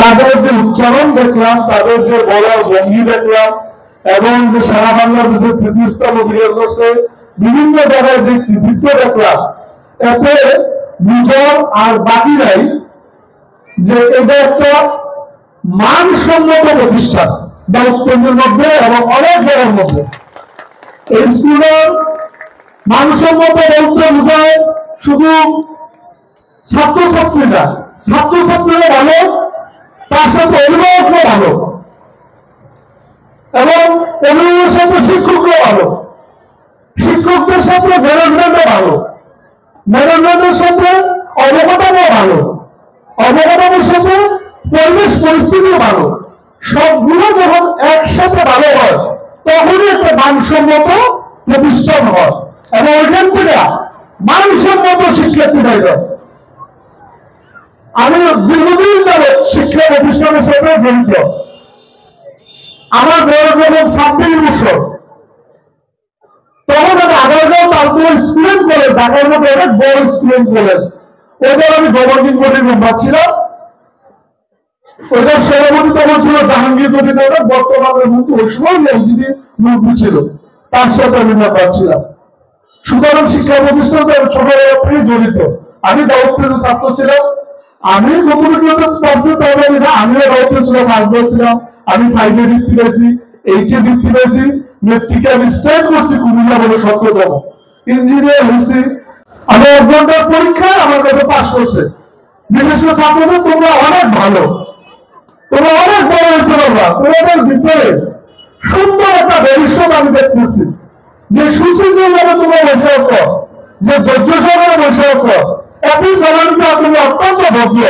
তাদের যে উচ্চারণ দেখলাম, তাদের যে বলার ভঙ্গি দেখলাম, এবং যে সারা বাংলাদেশের তৃতীয়স্তম অভিনয় করছে, বিভিন্ন জায়গায় যে কৃতিত্ব দেখলাম, এতে বুঝার আর বাকি নাই যে এটা একটা মানসম্মত প্রতিষ্ঠান দাউদকান্দির মধ্যে এবং অনেক জায়গার মধ্যে। এই স্কুলের মানসম্মত বলতে বোঝায় শুধু ছাত্রছাত্রীরা, ছাত্রছাত্রীরা ভালো, তার সাথে অভিভাবকরা ভালো, এবং অভিভাবকের সাথে শিক্ষকরা ভালো, শিক্ষকদের সাথে ম্যানেজমেন্টও ভালো, ম্যানেজমেন্টের সাথে অবকাঠামো ভালো, অবকাঠামোর সাথে পরিবেশ পরিস্থিতিও ভালো। সবগুলো যখন একসাথে ভালো হয় তখনই একটা মানসম্মত প্রতিষ্ঠান হয়, এবং ওইখান থেকে মানসম্মত শিক্ষার্থী বাইর হয়। আমি দীর্ঘদিন যাবৎ শিক্ষা প্রতিষ্ঠানের সাথে জড়িত। আমার বয়স যখন 26 বছর, তখন আমি আগারগাঁও তালতলা স্টুডেন্ট কলেজ, ঢাকার মধ্যে অনেক বড় স্টুডেন্ট কলেজ, ওদের আমি গভর্নিং বডির মেম্বার ছিলাম। ওদের সভাপতি তখন ছিল জাহাঙ্গীর কবির, বর্তমানে মন্ত্রী, ওই সময় এলজিডি মন্ত্রী ছিল, তার সাথে আমি মেম্বার ছিলাম। সুতরাং শিক্ষা প্রতিষ্ঠানে ছোটবেলা থেকে জড়িত। আমি দাউদকান্দির ছাত্র ছিলাম। আমি কতটুকু পারছি তা জানি না, আমিও দাউদকান্দি ছিল, ছিলাম। আমি 5-এ বৃত্তি পেয়েছি, 8-এ বৃত্তি পেয়েছি, মেট্রিকে আমি স্ট্যান্ড করছি কুমিল্লা বলে 17তম, ইঞ্জিনিয়ার হয়েছি। আমি 1 ঘন্টার পরীক্ষায় আমার কাছে পাস করছে। বিশেষ করে ছাত্রদের তোমরা অনেক ভালো, তোমরা অনেক বড় হইতে পারবা, তোমাদের ভিতরে সুন্দর একটা ভবিষ্যৎ আমি দেখতেছি। যে সুশৃঙ্খল ভাবে তোমরা বসে আছো, যে ধৈর্য সহকারে বসে আছো, একই কারণে তুমি অত্যন্ত ভদ্র,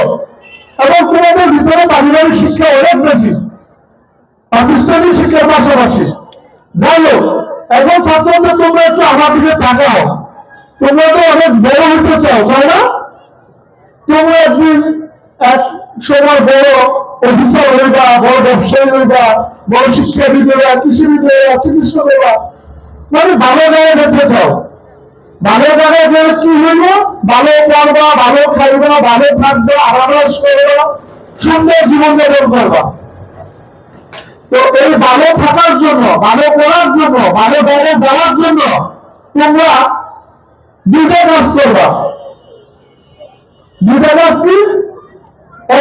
এবং তোমাদের ভিতরে পারিবারিক শিক্ষা অনেক বেশি, প্রাতিষ্ঠানিক শিক্ষার পাশাপাশি। যাই হোক, এখন ছাত্রদের তোমরা একটু আমার দিকে তাকাও। তোমরা তো অনেক বড় হইতে চাও, চাই না? তোমরা একদিন এক সময় বড় অফিসার হইবা, বড় ব্যবসায়ী হইবা, বড় শিক্ষাবিদ হইবা, কৃষিবিদ হইবা, চিকিৎসক হইবা, মানে ভালো জায়গায় যেতে চাও। ভালো জায়গায় গেলে কি হইব? ভালো পড়বা, ভালো খাইবা, ভালো থাকবা, আরামাস করবা, সুন্দর জীবনযাপন করবা। তো এই ভালো থাকার জন্য, ভালো করার জন্য, ভালো জায়গায় যাওয়ার জন্য তোমরা 2টা কাজ করবা। 2টা কাজ কি?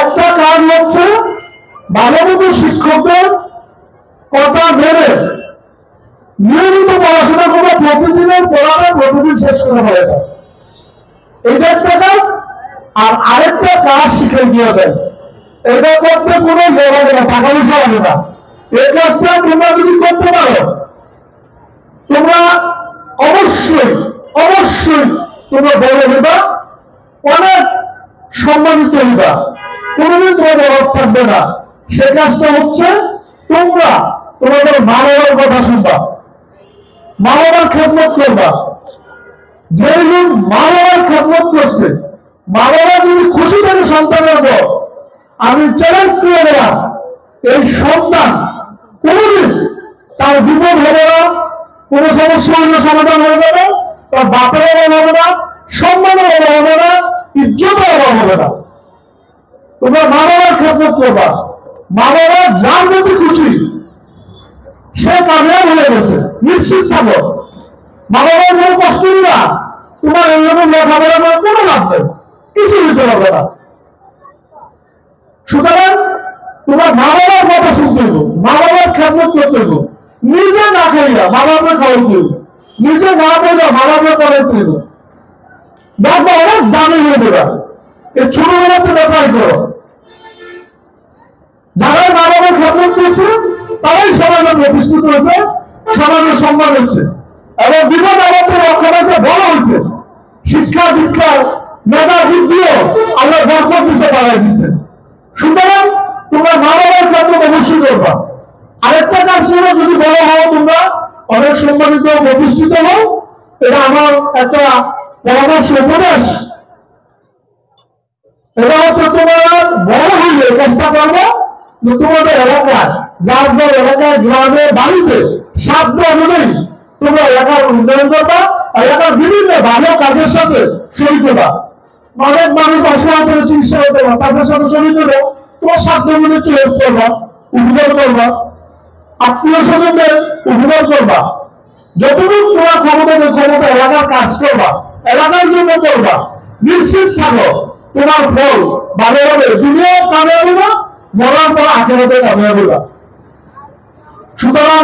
একটা কাজ হচ্ছে ভালো মতো শিক্ষকদের কথা মেনে নিয়মিত পড়াশোনা করবো, প্রতিদিনের পড়াটা প্রতিদিন শেষ করে ফেলে। এটা একটা কাজ। আর আরেকটা কাজ শিখিয়ে দেওয়া যায়, এটা করতে কোনো লাগে না, টাকা পয়সা লাগে না। এই কাজটা তোমরা যদি করতে পারো, তোমরা অবশ্যই অবশ্যই তোমরা বড় হইবা, অনেক সম্মানিত হইবা, কোনোদিন তোমাদের অভাব থাকবে না। সে কাজটা হচ্ছে তোমরা তোমাদের মা বাবার কথা শুনবা, মা বাবার খেদমত করবা। যে লোক মা বাবার খেদমত করছে, মা বাবা যদি খুশি থাকে সন্তানের উপর, আমি চ্যালেঞ্জ করে দিলাম, এই সন্তান কোনদিন তার বিপদ হবে না, কোন সমস্যা হলে সমাধান হয়ে যাবে, তার বাপের অভাব হবে না, সম্মানের অভাব হবে না, ইজ্জতের অভাব হবে না। তোমরা মা বাবার খেদমত করবা। মা বাবা যার প্রতি খুশি সে কামিয়াব হয়ে গেছে, নিশ্চিত থাকো। মা বাবার কোনো কষ্ট না, তোমার এইরকম লেখাপড়া করার কোনো লাভ নেই, কিছু দিতে পারবে না। সুতরাং তোমার মা বাবার কথা শুনতে হইব, মা বাবার খেদমত করতে হইব। নিজে না খাইয়া মা বাবা খাওয়াইতে হইব, নিজে না পড়া মা বাবা করাইতে হইব। দেখবো অনেক দামি হয়ে যাবে। এই ছোটবেলাতে ট্রাই করো। যারা মা বাবার খেদমত করেছে তারাই সমাজে প্রতিষ্ঠিত হয়েছে, সমাজে সম্মান হয়েছে, এবং বিপদ আমাদের রক্ষা হয়েছে, বড় হয়েছে। শিক্ষা দীক্ষার মেধা বুদ্ধিও আল্লাহ বরকত দিছে, বাড়াই দিছে। সুতরাং তোমরা মা বাবার খেদমত অবশ্যই করবা। আরেকটা কাজ করো, যদি বড় হও তোমরা অনেক সম্মানিত প্রতিষ্ঠিত হও, এটা আমার একটা পরামর্শ, উপদেশ। এটা হচ্ছে তোমার বড় হইলে চেষ্টা করবো যে তোমাদের এলাকায়, যার যার এলাকায়, গ্রামে, বাড়িতে সাধ্য অনুযায়ী তোমরা এলাকার উন্নয়ন করবা, এলাকার বিভিন্ন ভালো কাজের সাথে শরীর করবা। অনেক মানুষ অসহায় চিকিৎসা করতে পারবে, তাদের সাথে শরীর করবো, তোমার সাধ্য মনে একটু হেল্প করবা, উপকার করবা, আত্মীয় স্বজনদের উপকার করবা, যতটুকু তোমার ক্ষমতা এলাকার কাজ করবা, এলাকার জন্য করবা, নিশ্চিত থাকো তোমার ফল ভালো হবে, দুনিয়াও কামিয়াবি না, মরার পর আখিরাতে কামিয়াবি না। সুতরাং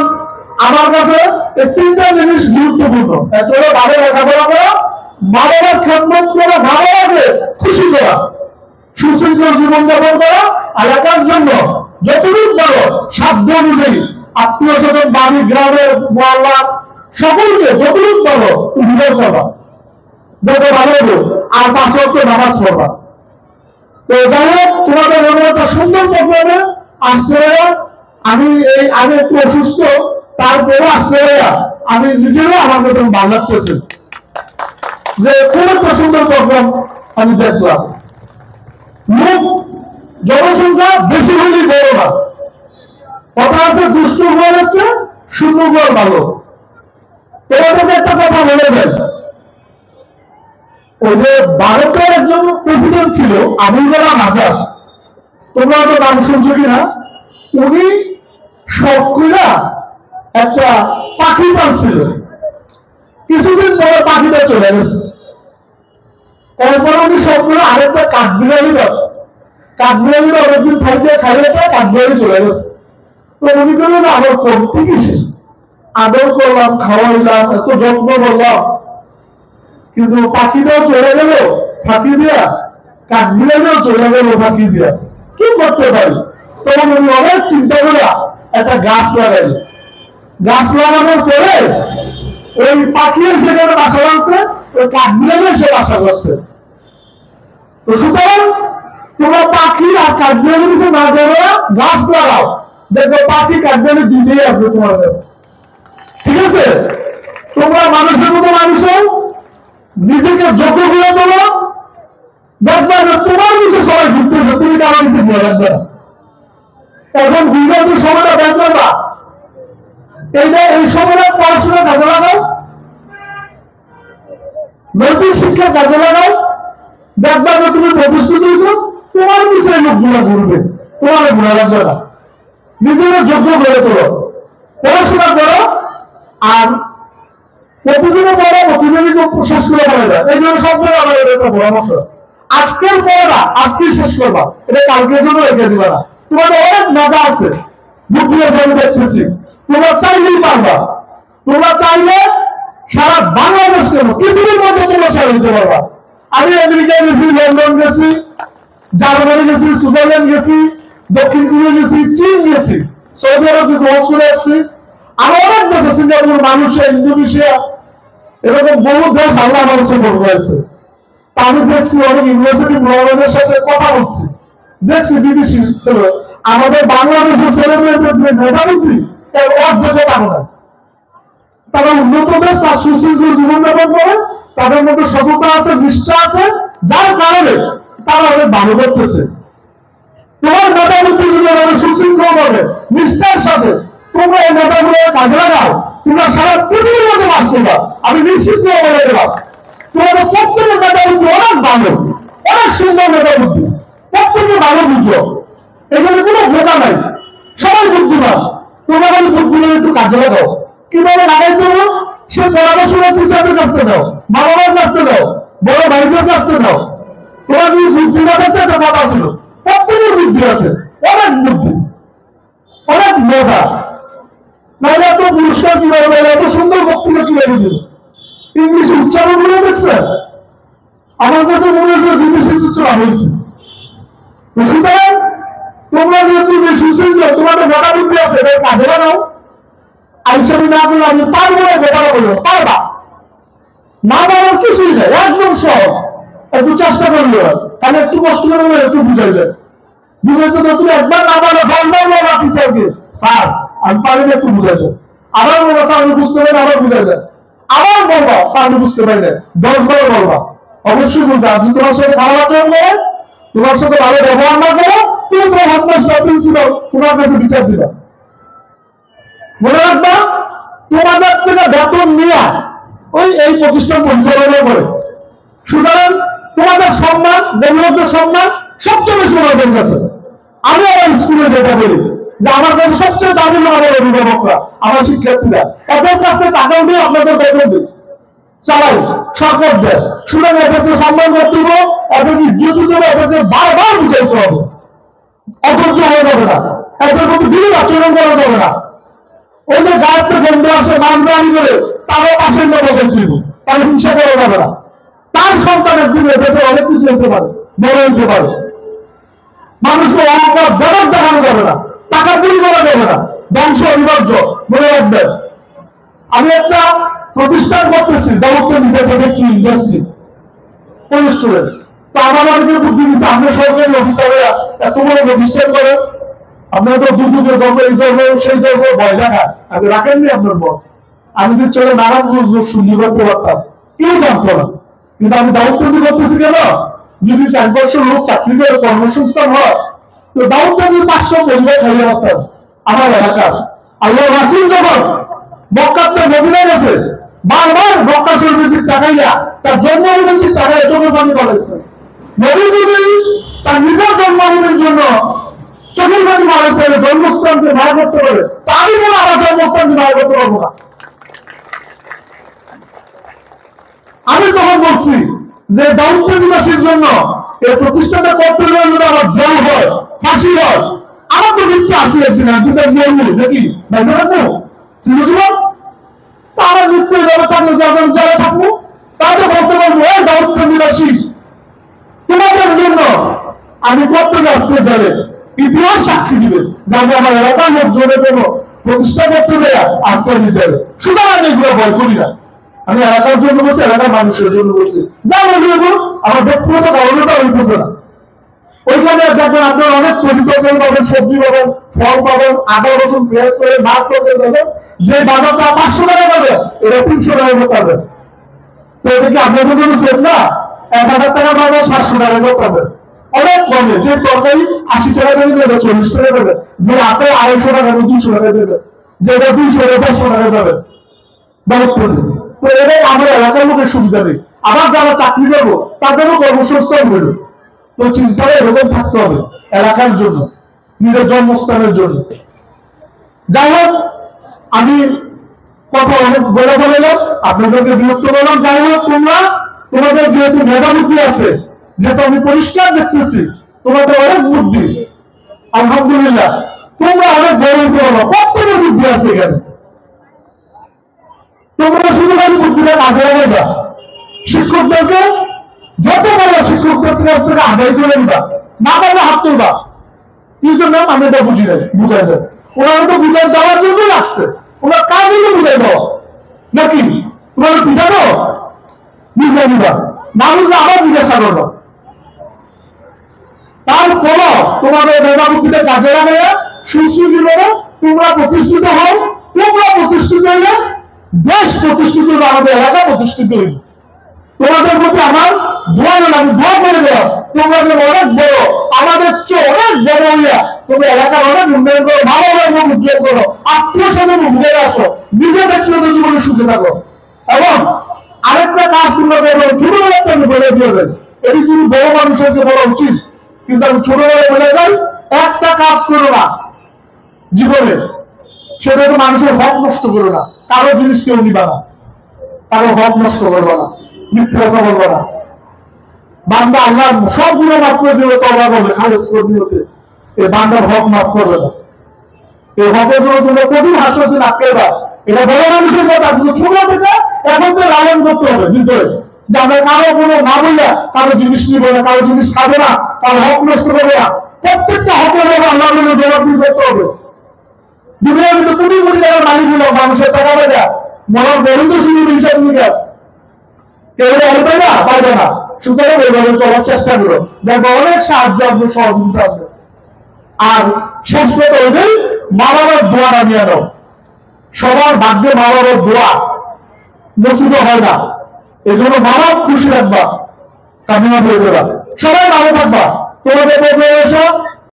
আমার কাছে এই তিনটা জিনিস গুরুত্বপূর্ণ। একটা হলো ভালো লেখাপড়া করা, মা বাবার খেদমত করা, মা বাবাকে খুশি করা, সুশৃঙ্খল জীবনযাপন করা, এলাকার জন্য যতটুকু পারো সাধ্য অনুযায়ী আত্মীয় স্বজন, বাড়ি, গ্রামের, মহল্লা সকলকে যতটুকু পারো উপকার করবা, দেখো ভালো হবে। আর 5 ওয়াক্ত নামাজ পড়বা। তো যাই হোক, তোমাদের এমন একটা সুন্দর প্রোগ্রামে আসতে হবে। আমি একটু অসুস্থ, তারপরে আসতে হবে। আমি নিজেরও আমার কাছে ভালো লাগতেছে যে খুব একটা সুন্দর প্রোগ্রাম আমি দেখলাম। লোক জনসংখ্যা বেশি হলেই বড় না, কথা আছে দুষ্ট হয়ে যাচ্ছে, শূন্য গোয়ার ভালো। তোমাদেরকে একটা কথা বলে দেন, ওই যে ভারতের একজন প্রেসিডেন্ট ছিল আবুল কালাম আজাদ, তোমরা তো নাম শুনছো কিনা? উনি সবগুলা একটা পাখি পালছিল, কিছুদিন পরে পাখিটা চলে গেছে। এরপর উনি সবগুলো আরেকটা কাঠবিড়ালি পাচ্ছে, কাঠবিড়ালিটা অনেকদিন থাকতে খাইয়ে কাঠবিড়ালি চলে গেছে। তো উনি করলেন আদর করতে কিসে, আদর করলাম, খাওয়াইলাম, এত যত্ন করলাম, কিন্তু পাখিটাও চলে গেল ফাঁকি দিয়া, কাঠবিড়ালিও চলে গেল ফাঁকি দিয়া, কি করতে পারি? তখন উনি অনেক চিন্তা করে একটা গাছ লাগাইল। গাছ লাগানোর পরে ওই পাখি সেখানে বাসা বাঁধছে, ওই কাঠবিড়ালি সে বাসা করছে। তো সুতরাং তোমরা পাখি আর কাঠবিড়ালি না দেবে, গাছ লাগাও, দেখো পাখি কাঠবিড়ালি দিতেই আসবে তোমার কাছে। ঠিক আছে? তোমরা মানুষের মতো মানুষও নিজেকে যোগ্য করে তোলো, দেখবে যে তোমার নিচে সবাই ঘুরতেছে, তুমি কারো নিচে ঘুরে রাখবে না। এখন ঘুরবার যে সময়টা বের করবা, এই সময়টা পড়াশোনা কাজে লাগাও, নৈতিক শিক্ষার কাজে লাগাও, দেখবা যে তুমি প্রতিষ্ঠিত হয়েছো, তোমার নিচে লোকগুলো ঘুরবে, তোমার ঘুরে রাখবে না। নিজেকে যোগ্য করে তোলো, পড়াশোনা করো, আর প্রতিদিনও পড়ো, প্রতিদিনই শেষ করে পড়ে যায়। এইগুলো সব আমার একটা পরামর্শ। আজকের পড়া আজকে শেষ করবা, এটা কালকের জন্য রেখে দিবা না। তোমাদের অনেক মেধা আছে, বুদ্ধি আছে, আমি দেখতেছি। তোমরা চাইলেই পারবা, তোমরা চাইলে সারা বাংলাদেশ কেন পৃথিবীর মধ্যে তোমরা সেরা দিতে পারবা। আমি আমেরিকায় গেছি, লন্ডন গেছি, জার্মানি গেছি, সুইজারল্যান্ড গেছি, দক্ষিণ কোরিয়া গেছি, চীন গেছি, সৌদি আরব গেছি, হজ করে আসছি। আরো অনেক দেশ আছে, সিঙ্গাপুর, মালয়েশিয়া, ইন্দোনেশিয়া, এরকম বহু দেশ আল্লাহ আমার সফর করেছে। আমি দেখছি অনেক ইউনিভার্সিটি প্রফেসরদের সাথে কথা বলছি, দেখছি বিদেশি ছেলে, আমাদের বাংলাদেশের ছেলে মেয়েদের মেধাবৃত্তি এর অর্ধেকও পাবো না। তারা উন্নত দেশ, তার সুশৃঙ্খল জীবনযাপন করে, তাদের মধ্যে সততা আছে, নিষ্ঠা আছে, যার কারণে তারা অনেক ভালো করতেছে। তোমার মেধাবৃত্তি যদি আমাদের সুশৃঙ্খল হবে, নিষ্ঠার সাথে তোমরা এই মেধাগুলো কাজে লাগাও, তোমরা সারা পৃথিবীর মধ্যে বাস করবা। আমি নিশ্চিত করে বলে দিলাম, তোমাদের প্রত্যেকের মেধাবৃত্তি অনেক ভালো, অনেক সুন্দর মেধাবৃত্তি, প্রত্যেকে ভালো বুঝো, এখানে কোনো বোকা নাই, সবাই বুদ্ধিমান। তোমরা খালি বুদ্ধিমান একটু কাজে লাগাও। কিভাবে লাগাইতে হবে সে পরামর্শ টিচারদের কাছ থেকে দাও, মা বাবার কাছ থেকে দাও, বড় ভাইদের কাছ থেকে দাও। তোমরা যদি বুদ্ধি না থাকতে একটা কথা ছিল, প্রত্যেকের বুদ্ধি আছে, অনেক বুদ্ধি, অনেক মেধা। নাহলে এত পুরস্কার কিভাবে পেলে, এত সুন্দর বক্তৃতা কিভাবে দিল, ইংলিশ উচ্চারণ গুলো দেখছে, আমার কাছে মনে হয়েছে বিদেশি উচ্চারণ হয়েছে। সুতরাং তোমরা যেহেতু যে সুশৃঙ্খল, তোমাদের মেধা বুদ্ধি আছে, এটার কাজে লাগাও। আইসামি না করলে আমি পারবো না, গোটানো করবো, পারবা না, পারার কিছুই নেই, একদম সহজ। একটু চেষ্টা করলে, তাহলে একটু কষ্ট করে একটু বুঝাইবে, বুঝাইতে তো তুমি একবার না পারো 10 বার বলবা টিচারকে, স্যার আমি পারি না, একটু বুঝাইতে। আবার বলবা স্যার আমি বুঝতে পারি না, আবার বুঝাই দেন। আবার বলবা স্যার আমি বুঝতে পারি না, 10 বার বলবা। অবশ্যই বলবে। আর যদি তোমার সাথে খারাপ আচরণ করে, তোমার সাথে ভালো ব্যবহার না করো, তুমি তোমার হেডমাস্টার, প্রিন্সিপাল তোমার কাছে বিচার দিবা। মনে রাখবা, তোমাদের থেকে বেতন নিয়ে ওই এই প্রতিষ্ঠান পরিচালনা করে। সুতরাং তোমাদের সম্মান, বন্ধুদের সম্মান সবচেয়ে বেশি তোমাদের কাছে। আমি আমার স্কুলে যেটা বলি যে আমার কাছে সবচেয়ে দামি হলো আমার অভিভাবকরা, আমার শিক্ষার্থীরা। এদের কাছ থেকে টাকা উঠে আপনাদের বেতন দিই, চালাই, সরকার দেয়। সুতরাং এদেরকে সম্মান করতে হবে, এদেরকে ইজ্জত দিতে হবে, এদেরকে বারবার বুঝাইতে হবে। অধৈর্য হয়ে যাবে না, এদের প্রতি বিরূপ আচরণ করা যাবে না। ওই যে গায়ের গন্ধ আসে মাঝবাড়ি করে তারও পাশে বসে তুলব, তার হিংসা করা যাবে না। তার সন্তানের দিনে দেশে অনেক কিছু হতে পারে, বড় হতে পারে। মানুষকে অহংকার দেবার দেখানো যাবে না, টাকা চুরি করা যাবে না, ধ্বংস অনিবার্য, মনে রাখবেন। আমি একটা প্রতিষ্ঠান করতেছি, দায়িত্ব নিতে একটি ইন্ডাস্ট্রি স্টোরেজ। তো আমার অনেকে বুদ্ধি দিচ্ছে, আপনি সরকারি অফিসাররা এত বড় প্রতিষ্ঠান করেন, আপনার তো দুদুকে ধর্ম, এই ধর্ম, সেই ধর্ম ভয় দেখা আপনি রাখেননি আপনার মত। আমি তো চলে নানান লোক শুনতে করতে পারতাম, কেউ জানতো না। কিন্তু আমি দায়িত্ব নিয়ে করতেছি কেন? যদি 4 বছর লোক চাকরি করে কর্মসংস্থান হয়, তো দায়িত্ব নিয়ে 500 পরিবার খাইয়ে আসতাম আমার এলাকার। আল্লাহ রাসূল যখন মক্কাতে মদিনায় গেছে, বারবার মক্কা শরীফের দিক তাকাইয়া তার জন্মভূমির দিক তাকাইয়া চোখের পানি করেছে। নবী যদি তার নিজের জন্মভূমির জন্য চোখের পানি মারা করে জন্মস্থানকে মারা করতে পারে, তা আমি কেন আমার জন্মস্থানকে মারা করতে পারবো না? আমি তখন বলছি যে দায়িত্ব নিবাসীর জন্য এই প্রতিষ্ঠানটা করতে গেলে যদি আমার জেল হয়, ফাঁসি হয়, আমার তো মৃত্যু আসি একদিন, আমি তো মরবো নাকি বেঁচে থাকবো চিরজীবন? তা আমার মৃত্যু এইভাবে থাকলে যাদের যারা থাকবো তাদের বলতে পারবো, এই দায়িত্ব নিবাসী তোমাদের জন্য আমি করতে আজকে যাবে ইতিহাস সাক্ষী দিবে যে আমি আমার এলাকার লোক জোরে কোনো প্রতিষ্ঠা করতে যাই আজকে আমি যাবে। সুতরাং আমি এগুলো ভয় করি না, আমি এলাকার জন্য বলছি, এলাকার মানুষের জন্য বলছি। যা বলি আমার ব্যক্তিগত কারণটা হইতেছে না। ওইখানে দেখবেন আপনার অনেক তরিতরকারি পাবেন, সবজি পাবেন, ফল পাবেন, আদা রসুন পেঁয়াজ করে মাছ তরকারি পাবেন। যে বাজারটা 500 টাকা পাবে, এটা 300 টাকা পাবেন। তো এদিকে আপনাদের জন্য সেফ না? 1000 টাকার বাজার 700 টাকা পাবেন, অনেক কমে। যে তরকারি 80 টাকা দেবেন, এটা 40 টাকা দেবেন। যে আপনি 250 টাকা 200 টাকা দেবেন, যেটা 200 150 টাকা পাবেন। দায়িত্ব নেই। তো এটাই আমার এলাকার লোকের সুবিধা নেই। আবার যারা চাকরি করবো তাদেরও কর্মসংস্থান হইল। তো চিন্তাটা এরকম থাকতে হবে এলাকার জন্য, নিজের জন্মস্থানের জন্য। যাই হোক, আমি কথা অনেক বলে বললাম, আপনাদেরকে বিরক্ত করলাম। যাই হোক, তোমাদের যেহেতু মেধা বুদ্ধি আছে, যেহেতু আমি পরিষ্কার দেখতেছি তোমাদের অনেক বুদ্ধি, আলহামদুলিল্লাহ, তোমরা অনেক বড় হতে পারো, প্রত্যেকের বুদ্ধি আছে এখানে। তোমরা শুধু খালি বুদ্ধিটা কাজে লাগাইবা, শিক্ষকদেরকে যত বড় শিক্ষকদের কাছ থেকে আদায় করে নিবা, না পারলে হাত তুলবা। কি জন্য আমি এটা বুঝি নাই, বুঝাই দেয়। ওনারা তো বুঝাই দেওয়ার জন্য লাগছে, ওনার কাজ হলো বুঝাই দেওয়া নাকি? তোমার পিঠানো বুঝাই নিবা, না বুঝলে আবার জিজ্ঞাসা করবা। তারপর তোমাদের মেধা বুদ্ধিতে কাজে লাগাইয়া সুশ্রী করো, তোমরা প্রতিষ্ঠিত হও। তোমরা প্রতিষ্ঠিত হইলে দেশ প্রতিষ্ঠিত হইবে, আমাদের এলাকা প্রতিষ্ঠিত হইবে। তোমাদের প্রতি আমার দোয়া হলো, আমি দোয়া করে দেওয়া তোমরা যে অনেক বড়, আমাদের চেয়ে অনেক বড় হইয়া তোমরা এলাকার অনেক উন্নয়ন করো, ভালো ভালো উজ্জ্বল করো, আত্মীয় স্বজন উঠে আসো, নিজের ব্যক্তিগত জীবনে সুখে থাকো। এবং আরেকটা কাজ তোমরা করো, ছোটবেলাতে আমি বলে দিয়ে যাই, এটি যদি বড় মানুষেরকে বলা উচিত, কিন্তু আমি ছোটবেলায় বলে যাই, একটা কাজ করো না জীবনে, সেটা তো মানুষের হক নষ্ট করো না। কারো জিনিস কেউ নিবা না, কারো হক নষ্ট করবো না, মিথ্যা কথা বলবো না। বান্দা আল্লাহ সব গুলো মাফ করে দিবে, তওবা করবে, খালেস করে দিবে, এই বান্দার হক মাফ করবে না। এই হকের জন্য তোমরা কঠিন হাসপাতালে আটকাইবা, এটা বড় মানুষের কথা। কিন্তু ছোট থেকে এখন তো লালন করতে হবে ভিতরে, যে আমরা কারো কোনো না বললে কারো জিনিস নিবো না, কারো জিনিস খাবো না, কারো হক নষ্ট করবো না। প্রত্যেকটা হকের ব্যাপারে আল্লাহ জবাবদিহি করতে হবে। দুনিয়ার মধ্যে কোটি কোটি টাকার মালিক হলো মানুষের টাকা পাইবা, মনের বরুদ্ধ শুরু হিসাব নিকাশ কেউ পাইবে না, পাইবে না। সুতরাং এইভাবে চলার চেষ্টা করো, দেখবো অনেক সাহায্য আসবে, সহযোগিতা আসবে। আর শেষ কথা হইবে, মা বাবার দোয়া নামিয়ে নাও। সবার ভাগ্যে মা বাবার দোয়া নসিব হয় না, এই জন্য মা বাপ খুশি রাখবা, কামিয়াব হয়ে যাবা। সবাই ভালো থাকবা। তোমাদের